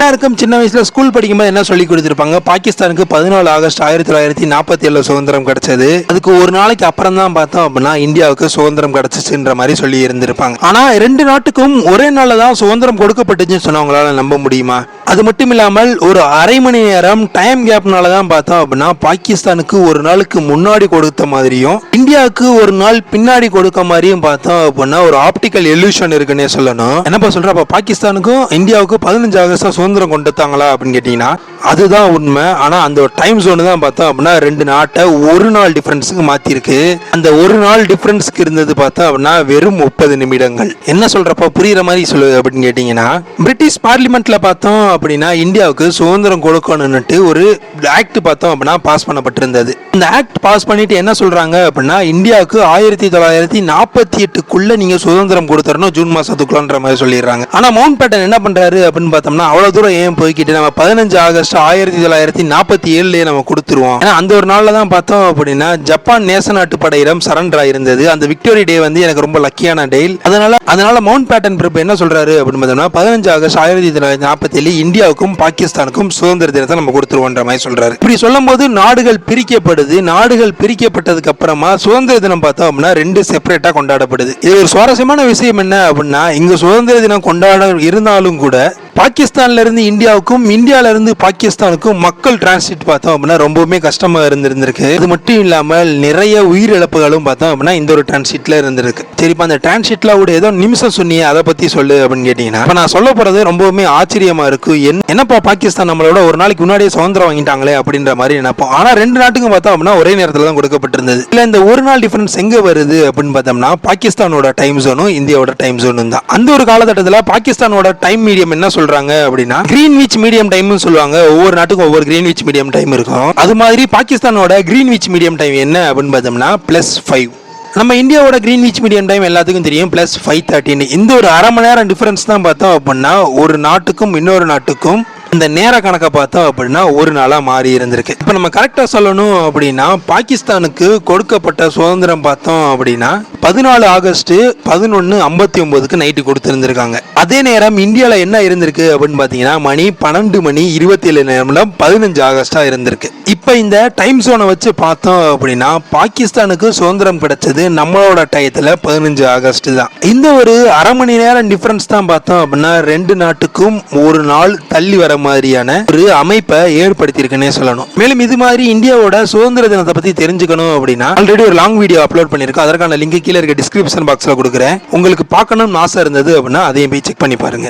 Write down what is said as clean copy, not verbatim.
எல்லாருக்கும் சின்ன வயசுல ஸ்கூல் படிக்கும்போது என்ன சொல்லி கொடுத்திருப்பாங்க, பாகிஸ்தானுக்கு 14 ஆகஸ்ட் 1947 சுதந்திரம் கிடைச்சது. அதுக்கு ஒரு நாளைக்கு அப்புறம் தான் பார்த்தோம் அப்படின்னா இந்தியாவுக்கு சுதந்திரம் கிடைச்சிச்சுன்ற மாதிரி சொல்லி இருந்திருப்பாங்க. ஆனா ரெண்டு நாட்டுக்கும் ஒரே நாள்ல தான் சுதந்திரம் கொடுக்கப்பட்டுச்சுன்னு சொன்னவங்களால நம்ப முடியுமா? அது மட்டும் இல்லாமல் ஒரு அரை மணி நேரம் டைம் கேப்னால தான் பார்த்தோம் அப்படின்னா பாகிஸ்தானுக்கு ஒரு நாளுக்கு முன்னாடி கொடுத்த மாதிரியும் இந்தியாவுக்கு ஒரு நாள் பின்னாடி கொடுக்க மாதிரியும் பார்த்தோம் அப்படின்னா ஒரு ஆப்டிக்கல் எல்யூஷன் இருக்குன்னே சொல்லணும். என்னப்பா சொல்ற, அப்ப பாகிஸ்தானுக்கும் இந்தியாவுக்கும் 15 ஆகஸ்ட் சுதந்திரம் கொண்டுட்டாங்களா அப்படின்னு கேட்டீங்கன்னா அதுதான் உண்மை. ஆனா அந்த டைம் ஜோன் தான் பார்த்தோம் அப்படின்னா ரெண்டு நாட்டை ஒரு நாள் டிஃபரன்ஸுக்கு மாத்திருக்கு. அந்த ஒரு நாள் டிஃபரன்ஸ்க்கு இருந்தது பார்த்தோம் அப்படின்னா வெறும் 30 நிமிடங்கள். என்ன சொல்றப்ப புரியுற மாதிரி சொல்லுது அப்படின்னு கேட்டீங்கன்னா, பிரிட்டிஷ் பார்லிமெண்ட்ல பார்த்தோம் அப்படின்னா இந்தியாவுக்கு சுதந்திரம் கொடுக்கணும்னுட்டு ஒரு ஆக்ட் பார்த்தோம் அப்படின்னா பாஸ் பண்ணப்பட்டிருந்தது. இந்த ஆக்ட் பாஸ் பண்ணிட்டு என்ன சொல்றாங்க அப்படின்னா இந்தியாவுக்கு 1948க்குள்ள நீங்க சுதந்திரம் கொடுத்தரணும் ஜூன் மாசத்துக்குள்ளன்ற மாதிரி சொல்லிடுறாங்க. ஆனா மவுண்ட் பேட்டன் என்ன பண்றாரு அப்படின்னு பார்த்தோம்னா அவ்வளவு தூரம் ஏன் போய்கிட்டு நம்ம 15 ஆகஸ்ட் 1947 நம்ம கொடுத்துருவோம். ஏன்னா அந்த ஒரு நாள்ல தான் பார்த்தோம் அப்படின்னா ஜப்பான் நேச நாட்டு படையிடம் சரண்டர் ஆயிருந்தது. அந்த விக்டோரி டே வந்து எனக்கு ரொம்ப லக்கியான டே. அதனால மவுண்ட் பேட்டன் பிரபு என்ன சொல்றாரு அப்படின்னு பார்த்தோம்னா 15 ஆகஸ்ட் 1947 இந்தியாவுக்கும் பாகிஸ்தானுக்கும் சுதந்திர தினத்தை நம்ம கொடுத்துருவோன்ற மாதிரி சொல்றாரு. இப்படி சொல்லும் போது நாடுகள் பிரிக்கப்படுது. நாடுகள் பிரிக்கப்பட்டதுக்கு அப்புறமா சுதந்திர தினம் பார்த்தோம் அப்படின்னா ரெண்டு செப்பரேட்டா கொண்டாடப்படுது. இது ஒரு சுவாரஸ்யமான விஷயம் என்ன அப்படின்னா இங்க சுதந்திர தினம் கொண்டாட இருந்தாலும் கூட பாகிஸ்தான்ல இருந்து இந்தியாவுக்கும் இந்தியால இருந்து பாகிஸ்தானுக்கும் மக்கள் டிரான்சிட் பார்த்தோம் அப்படின்னா ரொம்பவுமே கஷ்டமா இருந்திருக்கு. அது மட்டும் இல்லாமல் நிறைய உயிரிழப்புகளும் பார்த்தோம் அப்படின்னா இந்த ஒரு டிரான்சிட்ல இருந்திருக்கு. சரிப்பா, அந்த டிரான்சிட்ல கூட ஏதோ நிமிஷம் சொன்னியே அதை பத்தி சொல்லு அப்படின்னு கேட்டீங்கன்னா இப்ப நான் சொல்ல போறது ரொம்பவுமே ஆச்சரியமா இருக்கு. என்னப்பா பாகிஸ்தான் நம்மளோட ஒரு நாளைக்கு முன்னாடியே சுதந்திரம் வாங்கிட்டாங்களே அப்படின்ற மாதிரி நினைப்போம். ஆனா ரெண்டு நாட்டுக்கும் பார்த்தோம் அப்படின்னா ஒரே நேரத்தில் தான் கொடுக்கப்பட்டிருந்தது. இல்ல இந்த ஒரு நாள் டிஃபரன்ஸ் எங்க வருது அப்படின்னு பார்த்தோம்னா பாகிஸ்தானோட டைம் ஜோனும் இந்தியாவோட டைம் ஜோனும் தான். அந்த ஒரு காலகட்டத்தில் பாகிஸ்தானோட டைம் மீடியம் என்ன சொல்றாங்க அப்படின்னா கிரீன்விச் மீடியம் டைம்னு சொல்லுவாங்க. ஒவ்வொரு நாட்டுக்கும் ஒவ்வொரு கிரீன்விச் மீடியம் டைம் இருக்கும். அது மாதிரி பாகிஸ்தானோட கிரீன்விச் மீடியம் டைம் என்ன அப்படின்னு பார்த்தோம்னா +5. நம்ம இந்தியாவோட கிரீன்விச் மீடியம் டைம் எல்லாத்துக்கும் தெரியும் +5:13. இந்த ஒரு அரை மணி நேரம் டிஃபரன்ஸ் தான் பார்த்தோம் அப்படின்னா ஒரு நாட்டுக்கும் இன்னொரு நாட்டுக்கும் இந்த நேர கணக்கை பார்த்தோம் அப்படின்னா ஒரு நாளா மாறி இருந்திருக்கு. இப்ப நம்ம கரெக்டா சொல்லணும் அப்படின்னா பாகிஸ்தானுக்கு கொடுக்கப்பட்ட சுதந்திரம் பார்த்தோம் அப்படின்னா 14 ஆகஸ்ட் 11:59 நைட்டு கொடுத்திருந்திருக்காங்க. அதே நேரம் இந்தியால என்ன இருந்திருக்கு அப்படின்னு பாத்தீங்கன்னா மணி 12:27 15 ஆகஸ்டா இருந்திருக்கு. இப்ப இந்த டைம் ஜோனை வச்சு பார்த்தோம் அப்படின்னா பாகிஸ்தானுக்கு சுதந்திரம் கிடைச்சது நம்மளோட டயத்துல 15 ஆகஸ்ட் தான். இந்த ஒரு அரை மணி நேரம் டிஃபரன்ஸ் தான் பார்த்தோம் அப்படின்னா ரெண்டு நாட்டுக்கும் ஒரு நாள் தள்ளி வர மாதிரியான ஒரு அமைப்பை ஏற்படுத்தியிருக்குன்னே சொல்லணும். மேலும் இது மாதிரி இந்தியாவோட சுதந்திர தினத்தை பத்தி தெரிஞ்சுக்கணும் அப்படின்னா ஆல்ரெடி ஒரு லாங் வீடியோ அப்லோட் பண்ணிருக்கோம். அதற்கான லிங்க் கீழே இருக்க டிஸ்கிரிப்ஷன் பாக்ஸ்ல கொடுக்குறேன். உங்களுக்கு பார்க்கணும்னு ஆசை இருந்தது அப்படின்னா அதையும் போய் செக் பண்ணி பாருங்க.